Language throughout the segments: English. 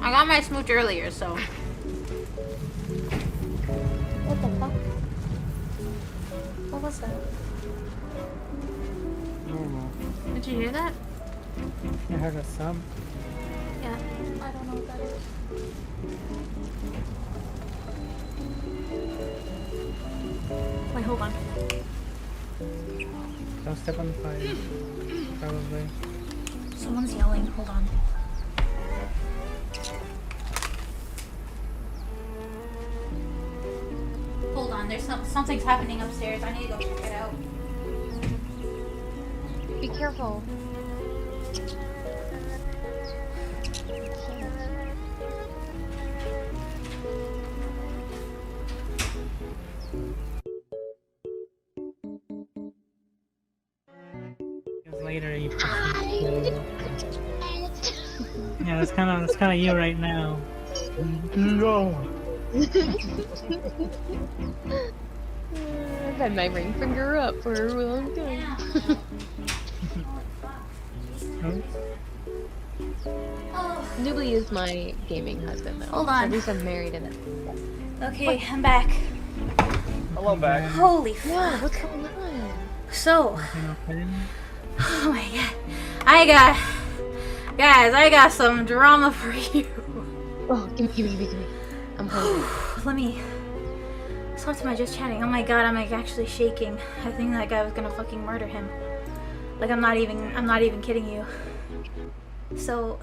I got my smooch earlier, so. What the fuck? What was that? Normal. Did you hear that? I heard a sub. Yeah. I don't know what that is. Wait, hold on. Don't step on the fire. Probably. Someone's yelling. Hold on. Hold on. There's something's happening upstairs. I need to go check it out. Be careful. Later, you. Yeah, that's kind of you right now. No. I've had my ring finger up for a long time. Newbly is my gaming husband, though. Hold on. At least I'm married in it. Okay, I'm back. Hello, back. Holy Yeah, fuck. what's going on? So, oh my god. Guys, I got some drama for you. Oh, give me. I'm hungry. Let me talk to my just chatting. Oh my god, I'm like actually shaking. I think that guy was gonna fucking murder him. Like I'm not even kidding you. So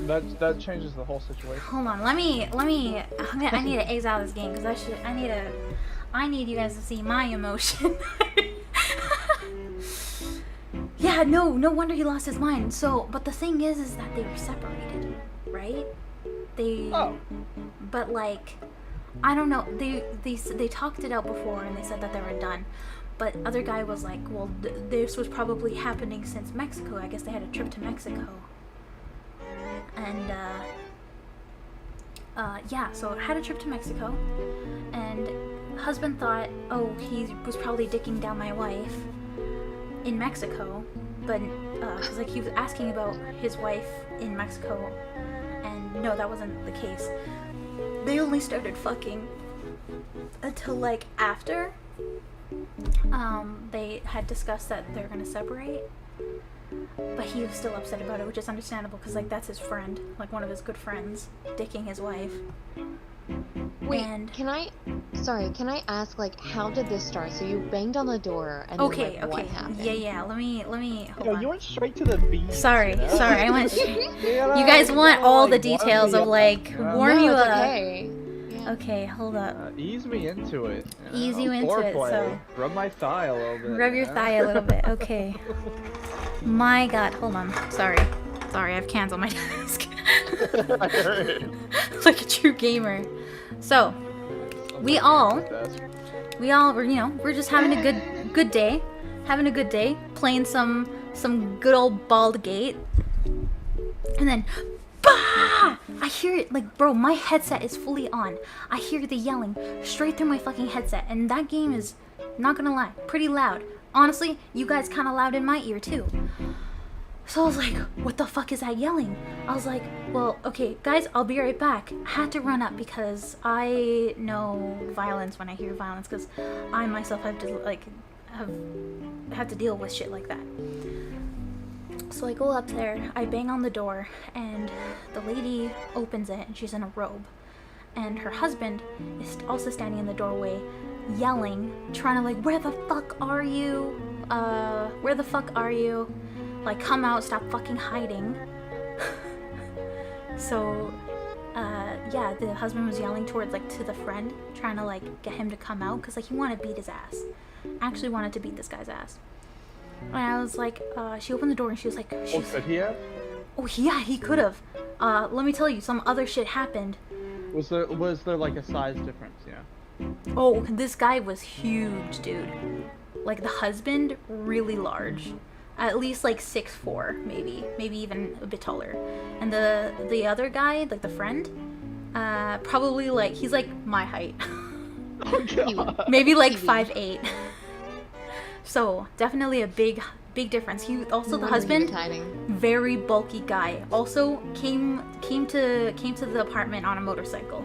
That changes the whole situation. hold on. I need to exile this game because I need you guys to see my emotion. Yeah, no wonder he lost his mind. So, but the thing is that they were separated, right? But like, I don't know. They talked it out before and they said that they were done. But other guy was like, well, this was probably happening since Mexico. I guess they had a trip to Mexico. And yeah, so had a trip to Mexico, and husband thought, oh, he was probably dicking down my wife in Mexico, but cause like he was asking about his wife in Mexico, and no, that wasn't the case. They only started fucking until like after they had discussed that they're gonna separate. But he was still upset about it, which is understandable because like that's his friend, like one of his good friends, dicking his wife. Wait, And can I ask, like, how did this start? So you banged on the door, and okay, then, like, what happened? yeah. Let me. Hold Yo, on. you went straight to the beat. Sorry, you know? I went. You You guys want all the details of like Yeah. warm No, you it's up. okay. Yeah. Okay, hold up. Ease me into it. Ease you into it, Foreplay. so- Rub my thigh a little bit. Rub your thigh a little bit. Okay. My God, hold on. Sorry, I have cans on my desk. I heard. Like a true gamer. So we all were, you know, we're just having a good day, playing some good old Bald Gate, and then, bah! I hear it, like, bro, my headset is fully on. I hear the yelling straight through my fucking headset, and that game is, not gonna lie, pretty loud. Honestly, you guys kind of loud in my ear too. So I was like, what the fuck is that yelling? I was like, well, okay, guys, I'll be right back. I had to run up because I know violence when I hear violence, because I myself have to, like, have to deal with shit like that. So I go up there, I bang on the door, and the lady opens it, and she's in a robe. And her husband is also standing in the doorway, yelling, trying to, like, where the fuck are you? Where the fuck are you? Like, come out, stop fucking hiding. So, yeah, the husband was yelling towards, like, to the friend, trying to, like, get him to come out, because, like, he wanted to beat his ass. Actually wanted to beat this guy's ass. And I was like, she opened the door and she was like, Oh, could he have? oh yeah, he could have. Let me tell you, some other shit happened. Was there like a size difference? Yeah. Oh, this guy was huge, dude. Like, the husband, really large. At least, like, 6'4", maybe even a bit taller. And the other guy, like, the friend, probably, like, he's, like, my height. Oh, God. Maybe, like, 5'8". So, definitely a big big difference. He also, the No wonder he was husband, hiding. very bulky guy. Also came to the apartment on a motorcycle.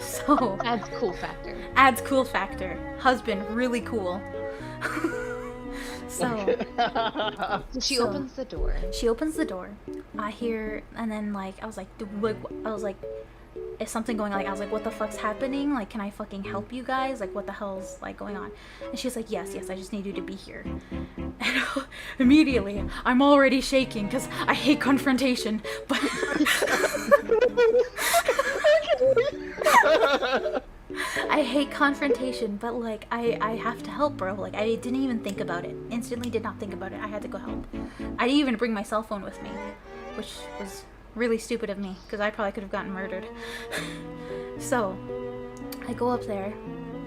So Adds cool factor. adds cool factor. Husband, really cool. So So she So- opens the door. she opens the door. I hear, and then like I was like, is something going on? Like I was like, what the fuck's happening? Like, can I fucking help you guys? Like, what the hell's like going on? And she's like, yes, I just need you to be here. And immediately, I'm already shaking because I hate confrontation. But I hate confrontation, but like I have to help, bro. Like I didn't even think about it. Instantly did not think about it. I had to go help. I didn't even bring my cell phone with me, which was really stupid of me because I probably could have gotten murdered. So I go up there,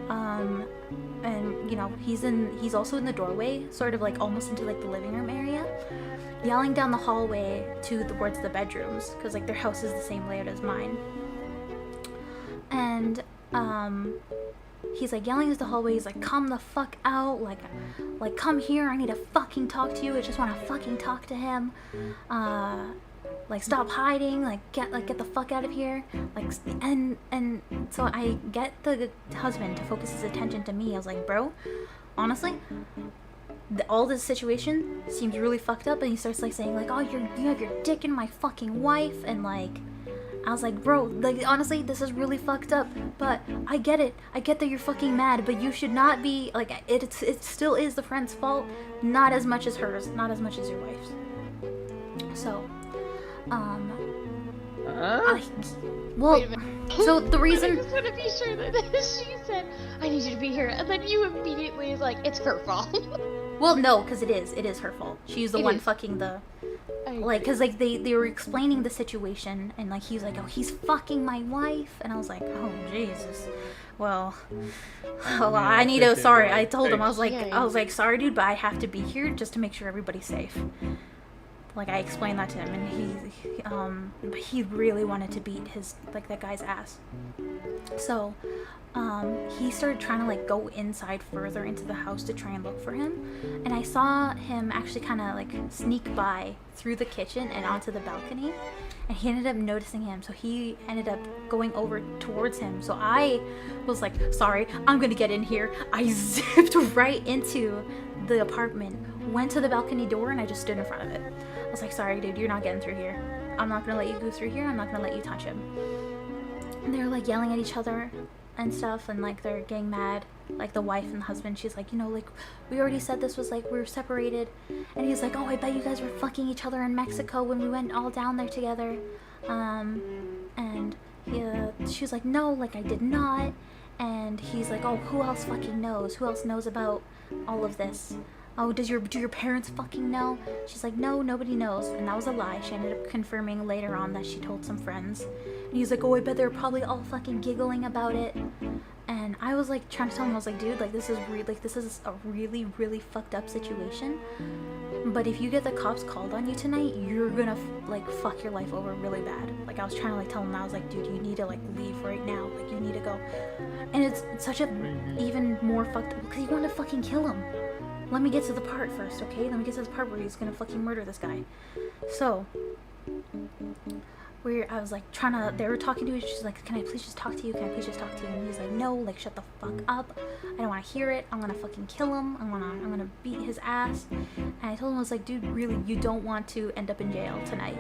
and you know he's also in the doorway, sort of like almost into like the living room area, yelling down the hallway towards the bedrooms because like their house is the same layout as mine. And he's like yelling into the hallway. He's like, come the fuck out, like come here, I need to fucking talk to you. I just want to fucking talk to him. Like stop hiding, like get the fuck out of here. Like and so I get the husband to focus his attention to me. I was like, bro, honestly, all this situation seems really fucked up. And he starts like saying like, oh, you have your dick in my fucking wife, and like I was like, bro, like honestly, this is really fucked up, but I get it. I get that you're fucking mad, but you should not be like it still is the friend's fault, not as much as hers, not as much as your wife's. So well, Wait a minute. so the I reason just want to be sure that she said, I need you to be here, and then you immediately is like, it's her fault. well, no, because it is her fault. She's the It one is. fucking the I like, agree. because like they were explaining the situation, and like he's like, oh, he's fucking my wife, and I was like, oh Jesus. Well, I need to. Sorry, I told him I was like, Yeah. sorry, dude, but I have to be here just to make sure everybody's safe. Like I explained that to him, and he really wanted to beat that guy's ass. So, he started trying to like go inside further into the house to try and look for him, and I saw him actually kind of like sneak by through the kitchen and onto the balcony, and he ended up noticing him, so he ended up going over towards him. So I was like, sorry, I'm gonna get in here. I zipped right into the apartment, went to the balcony door, and I just stood in front of it. I was like, sorry dude, you're not getting through here. I'm not gonna let you go through here. I'm not gonna let you touch him. And they're like yelling at each other and stuff, and like they're getting mad, like the wife and the husband. She's like, you know, like we already said this was like we were separated. And he's like, oh, I bet you guys were fucking each other in Mexico when we went all down there together. And she was like, no, like I did not. And he's like, oh, who else fucking knows? Who else knows about all of this? Oh, do your parents fucking know? She's like, no, nobody knows. And that was a lie. She ended up confirming later on that she told some friends. And he's like, oh, I bet they're probably all fucking giggling about it. And I was like trying to tell him, I was like, dude, like this is a really, really fucked up situation. But if you get the cops called on you tonight, you're gonna like fuck your life over really bad. Like I was trying to like tell him, I was like, dude, you need to like leave right now. Like you need to go. And it's such a even more fucked up because you want to fucking kill him. Let me get to the part first, okay? Let me get to the part where he's gonna fucking murder this guy. So, I was like they were talking to each other. She's like, can I please just talk to you? Can I please just talk to you? And he's like, no, like shut the fuck up. I don't want to hear it. I'm gonna fucking kill him. I'm gonna beat his ass. And I told him, I was like, dude, really, you don't want to end up in jail tonight.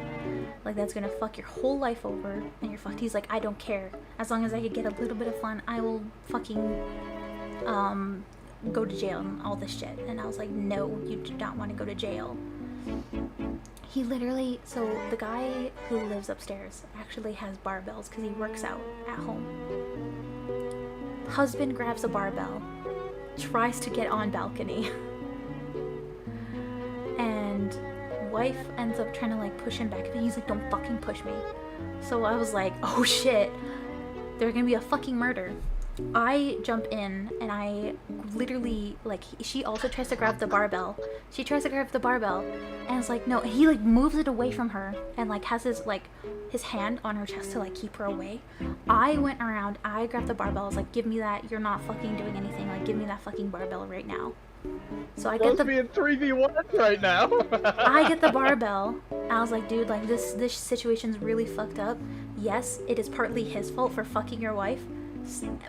Like that's gonna fuck your whole life over, and you're fucked. He's like, I don't care. As long as I could get a little bit of fun, I will fucking go to jail and all this shit. And I was like, no, you do not want to go to jail. He literally, so the guy who lives upstairs actually has barbells because he works out at home. Husband grabs a barbell, tries to get on balcony, and wife ends up trying to like push him back, and he's like, don't fucking push me. So I was like, oh shit, there's gonna be a fucking murder. I jump in and I literally like she also tries to grab the barbell. She tries to grab the barbell and it's like no, and he like moves it away from her and like has his hand on her chest to like keep her away. I went around, I grabbed the barbell, I was like, give me that, you're not fucking doing anything, like give me that fucking barbell right now. So I get Those the being 3v1 right now. I get the barbell. I was like, dude, like this situation's really fucked up. Yes, it is partly his fault for fucking your wife,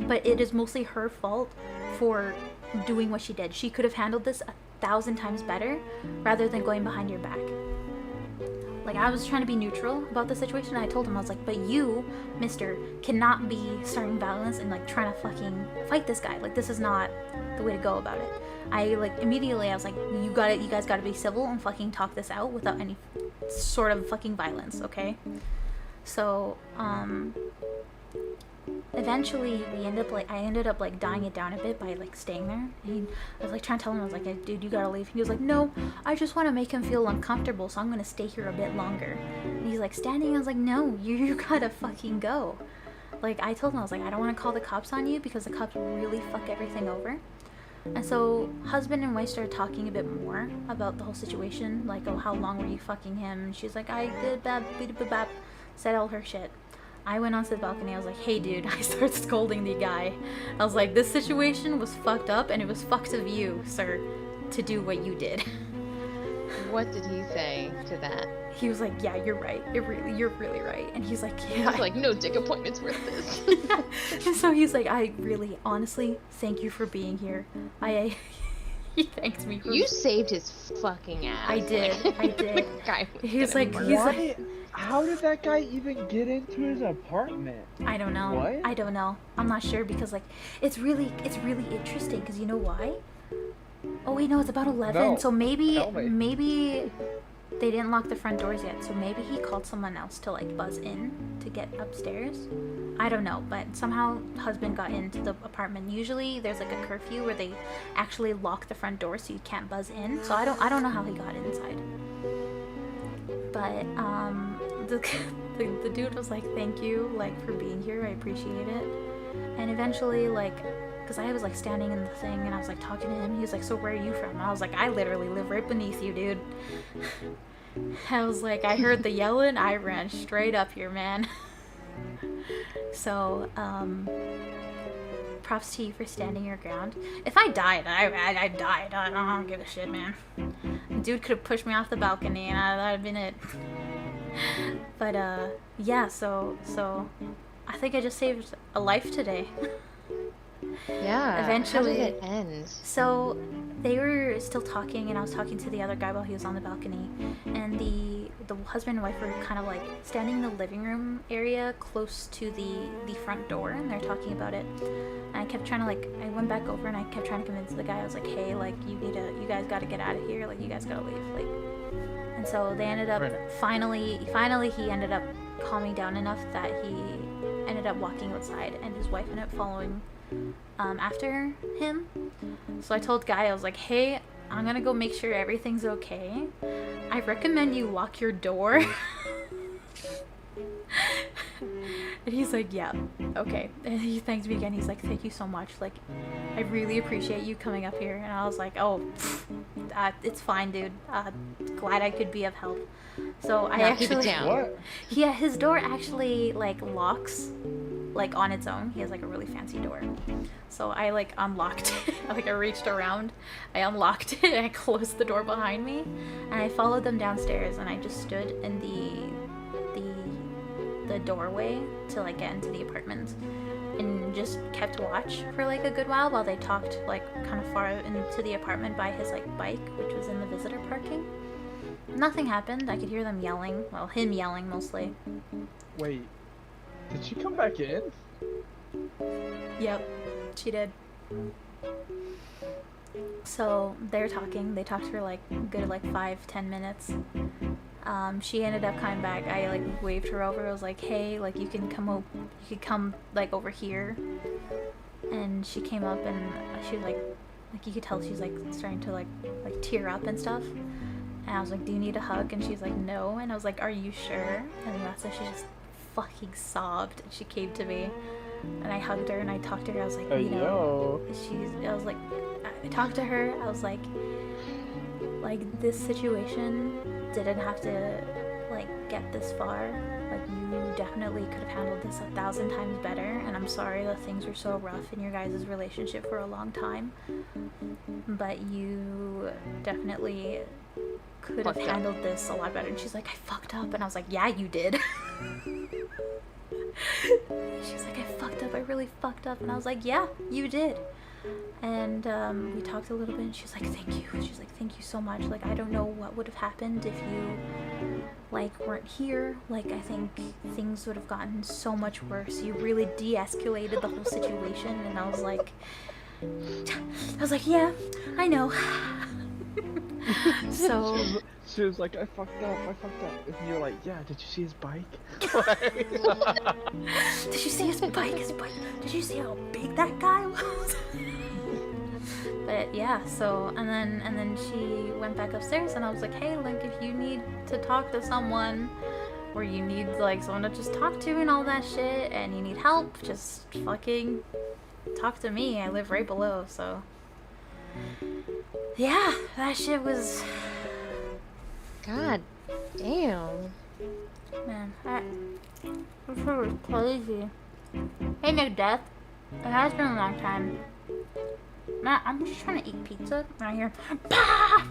but it is mostly her fault for doing what she did. She could have handled this 1,000 times better rather than going behind your back. Like, I was trying to be neutral about the situation. I told him, I was like, but you, mister, cannot be starting violence and like trying to fucking fight this guy. Like, this is not the way to go about it. I like immediately I was like, you guys gotta be civil and fucking talk this out without any sort of fucking violence, okay? So, eventually I ended up like dying it down a bit by like staying there. And I was like trying to tell him, I was like, hey, dude, you gotta leave. He was like, no, I just want to make him feel uncomfortable, so I'm gonna stay here a bit longer. And he's like standing. I was like, no, you gotta fucking go. Like, I told him, I was like, I don't want to call the cops on you because the cops really fuck everything over. And so husband and wife started talking a bit more about the whole situation, like, oh, how long were you fucking him? And she's like, I did bap, bap, said all her shit. I went onto the balcony. I was like, hey, dude. I started scolding the guy. I was like, this situation was fucked up, and it was fucked of you, sir, to do what you did. What did he say to that? He was like, yeah, you're right. You're really right. And he's like, yeah. He's like, no dick appointment's worth this. And so he's like, I really, honestly, thank you for being here. He thanked me for... You saved his fucking ass. I did. Guy he's like, How did that guy even get into his apartment? I don't know. What? I don't know. I'm not sure because like it's really interesting because you know why? Oh wait, no, it's about 11. No. So maybe Tell me. they didn't lock the front doors yet. So maybe he called someone else to like buzz in to get upstairs. I don't know, but somehow husband got into the apartment. Usually there's like a curfew where they actually lock the front door so you can't buzz in. So I don't know how he got inside. But the dude was like, thank you, like, for being here, I appreciate it. And eventually, like, because I was like standing in the thing and I was like talking to him, he was like, so where are you from? And I was like, I literally live right beneath you, dude. I was like, I heard the yelling, I ran straight up here, man. So, props to you for standing your ground. If I died, I died. I don't give a shit, man. Dude could have pushed me off the balcony and that'd have been it. But yeah, so I think I just saved a life today. Yeah. Eventually. How did it end? So they were still talking, and I was talking to the other guy while he was on the balcony, and the husband and wife were kind of like standing in the living room area close to the front door, and they're talking about it. And I kept trying to like, I went back over and I kept trying to convince the guy. I was like, hey, like you guys got to get out of here. Like you guys got to leave. Like, and so they ended up finally he ended up calming down enough that he ended up walking outside, and his wife ended up following after him. So I told Guy, I was like, hey, I'm gonna go make sure everything's okay. I recommend you lock your door. And he's like, yeah, okay. And he thanked me again. He's like, thank you so much. Like, I really appreciate you coming up here. And I was like, oh, it's fine, dude. Glad I could be of help. So I actually... Keep it down. What? Yeah, his door actually, like, locks, like, on its own. He has, like, a really fancy door. So I, like, unlocked it. Like, I reached around, I unlocked it, and I closed the door behind me. And I followed them downstairs, and I just stood in the doorway to, like, get into the apartment. And just kept watch for, like, a good while they talked, like, kind of far into the apartment by his, like, bike, which was in the visitor parking. Nothing happened. I could hear them yelling. Well, him yelling, mostly. Wait, did she come back in? Yep, she did. So, they're talking. They talked for, like, good, like, 5-10 minutes. She ended up coming back. I, like, waved her over. I was like, hey, like, you could come, like, over here. And she came up, and she, like, you could tell she's, like, starting to, like tear up and stuff. And I was like, do you need a hug? And she's like, no. And I was like, are you sure? And that's when she just fucking sobbed. And she came to me. And I hugged her and I talked to her. I was like, you know, I was like, I talked to her. I was like, this situation didn't have to like get this far. Like you definitely could have handled this 1,000 times better, and I'm sorry that things were so rough in your guys' relationship for a long time. But you definitely could have handled this a lot better. And she's like, I fucked up. And I was like, yeah, you did. She's like, I fucked up. I really fucked up. And I was like, yeah, you did. And we talked a little bit, and she's like, thank you. She's like, thank you so much. Like, I don't know what would have happened if you, like, weren't here. Like, I think things would have gotten so much worse. You really de-escalated the whole situation. And I was like, yeah, I know. So she was like, I fucked up. And you're like, yeah, did you see his bike? Did you see his bike? Did you see how big that guy was? But yeah, so and then she went back upstairs, and I was like, hey, like, if you need to talk to someone, or you need like someone to just talk to and all that shit, and you need help, just fucking talk to me. I live right below. So yeah, that shit was, God damn. man, that shit was crazy. Hey, McDeath, it has been a long time. Matt, I'm just trying to eat pizza right here. Bah!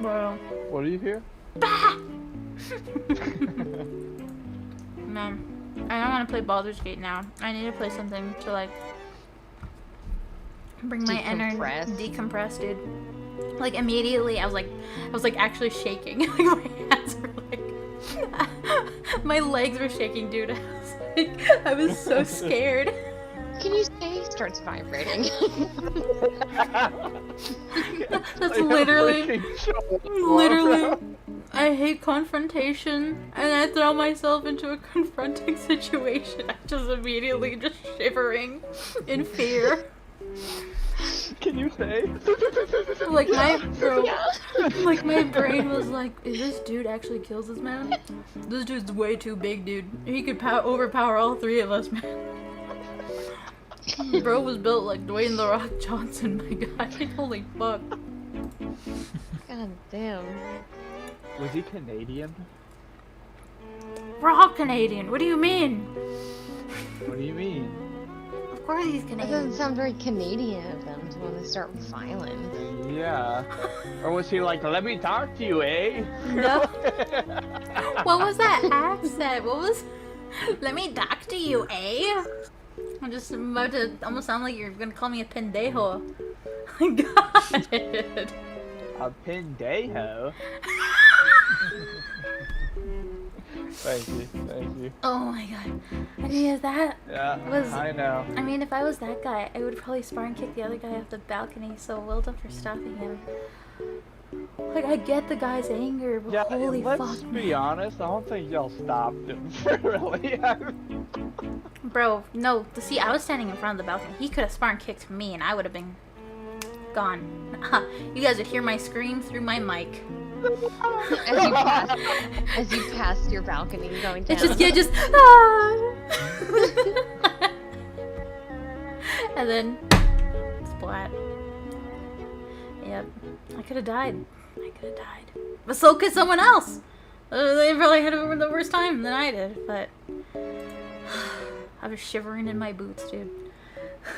Bro. What do you hear? Bah! Man, I don't want to play Baldur's Gate now. I need to play something to like bring my energy, decompress, dude. Like immediately, I was like actually shaking. Like my hands were like, my legs were shaking, dude. I was so scared. Can you say starts vibrating? That's literally. I hate confrontation, and I throw myself into a confronting situation. I'm just immediately just shivering in fear. Can you say? Like my brain was like, is this dude actually kills this man? This dude's way too big, dude. He could overpower all three of us, man. Bro was built like Dwayne The Rock Johnson, my god. Holy fuck. God damn. Was he Canadian? We're all Canadian. What do you mean? What do you mean? Of course he's That Canadian. doesn't sound very Canadian of them to want to start violence. Yeah. Or was he like, let me talk to you, eh? No. What was that accent? What was... Let me talk to you, eh? I'm just about to almost sound like you're gonna call me a pendejo. God. A pendejo? Thank you. Oh my god. I mean, if that Yeah, was... I know. I mean, if I was that guy, I would probably spar and kick the other guy off the balcony, so well done for stopping him. Like, I get the guy's anger, but Yeah, holy fuck, let's be man. honest, I don't think y'all stopped him, really. Bro, no, see, I was standing in front of the balcony. He could have spar and kicked me, and I would have been gone. You guys would hear my scream through my mic. As you passed your balcony going down. It's just ah! And then splat. Yep. I could have died. But so could someone else. They probably had the worst time than I did, but I was shivering in my boots, dude.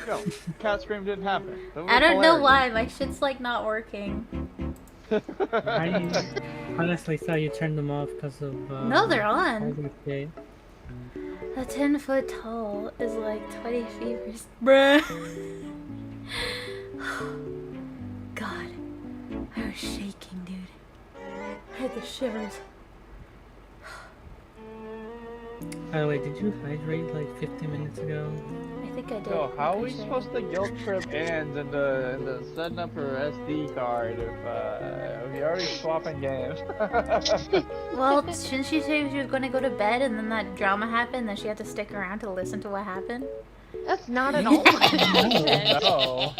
No, cat scream didn't happen. That was I don't know hilarious. why, my shit's like not working. I honestly thought you turned them off because of No, they're on. Baldur's Gate. A 10-foot tall is like 20 feet. Bruh. God, I was shaking, dude. I had the shivers. By the way, did you hydrate like 50 minutes ago? I think I did. So how are I'm we pretty sure. supposed to guilt trip Ann into setting up her SD card if we already swapping games? Well, shouldn't she say she was going to go to bed and then that drama happened, then she had to stick around to listen to what happened? That's not at all what I said. No.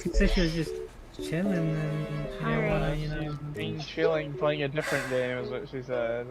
She said she was just chilling and she didn't want to, you know. Being chilling, playing a different game is what she said.